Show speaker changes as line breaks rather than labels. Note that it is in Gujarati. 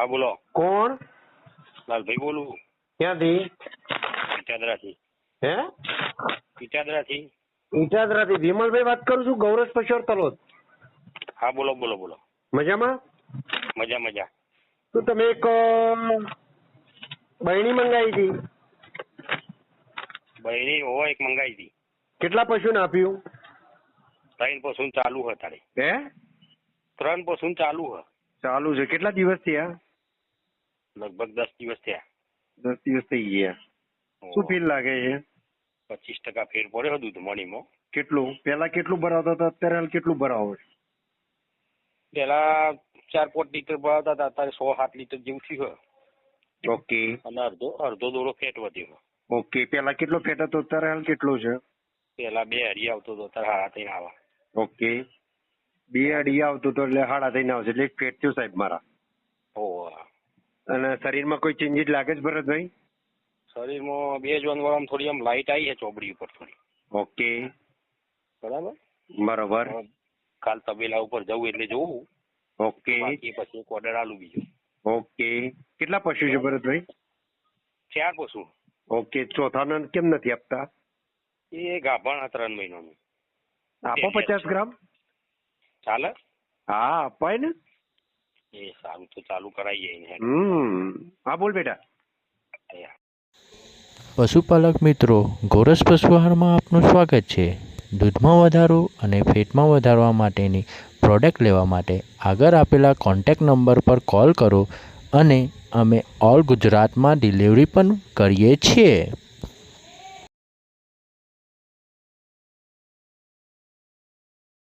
હા બોલો.
કોણ?
લાલભાઈ બોલું.
ક્યાંથી?
ઈટાદરાથી.
હે?
ઈટાદરાથી.
ઈટાદરાથી વિમલભાઈ વાત કરું છું, ગૌરવ પશોર તલોદ.
હા બોલો બોલો બોલો.
મજામાં?
મજા મજા.
તો તમે એક બહેણી મંગાવી હતી.
બહેરી હોવા એક મંગાવી હતી.
કેટલા પશુને આપ્યું?
3 પશુ ચાલુ હ તારે.
હે?
3 પશુ ચાલુ હ.
ચાલુ છે. કેટલા દિવસ થયા?
લગભગ 10 દિવસ થયા.
10 દિવસ થઈ ગયા. શું ફીલ લાગે છે?
25% ફેર પડ્યો દૂધ મણીમાં.
કેટલું? પેલા કેટલું ભરાવતા હતા, અત્યારે હાલ કેટલું ભરાવો છો?
પેલા 4-5 લીટર ભરાવતા હતા, અત્યારે 6-7 લીટર જેવું થયું.
ઓકે.
અને અડધો દોડો ફેટ વધ્યો.
ઓકે. પેલા કેટલો ફેટ હતો, અત્યારે હાલ કેટલો છે?
પેલા 2 અઢી આવતો હતો, અત્યારે 3.5 આવે.
ઓકે. 2 અઢી આવતું તો એટલે 3.5 આવશે, એટલે એક ફેટ થયું સાહેબ મારા. અને શરીરમાં કોઈ ચેન્જીસ લાગે છે ભરતભાઈ?
શરીરમાં 2 જોનવાળામાં થોડી આમ લાઈટ આવી છે ચોબડી ઉપર થોડી.
ઓકે.
બરાબર.
બરોબર.
કાલ તબેલા ઉપર જવું એટલે જોવું.
ઓકે.
બાકી પછી એક ઓર્ડર આલું બીજો.
ઓકે. કેટલા પશુ છે ભરતભાઈ?
4 પશુ.
ઓકે. ચોથાના કેમ નથી આપતા?
એ ગાભણ 3 મહિનાનું.
આપો 50 ગ્રામ.
ચાલે?
હા અપાય ને.
એ સારું તો ચાલુ કરાવીએ એને.
હા બોલ બેટા.
પશુપાલક મિત્રો, ગોરસ પશુઆહારમાં આપનું સ્વાગત છે. દૂધમાં વધારો અને ફેટમાં વધારવા માટેની પ્રોડક્ટ લેવા માટે આગળ આપેલા કોન્ટેક્ટ નંબર પર કોલ કરો અને અમે ઓલ ગુજરાતમાં ડિલિવરી પણ કરીએ છીએ.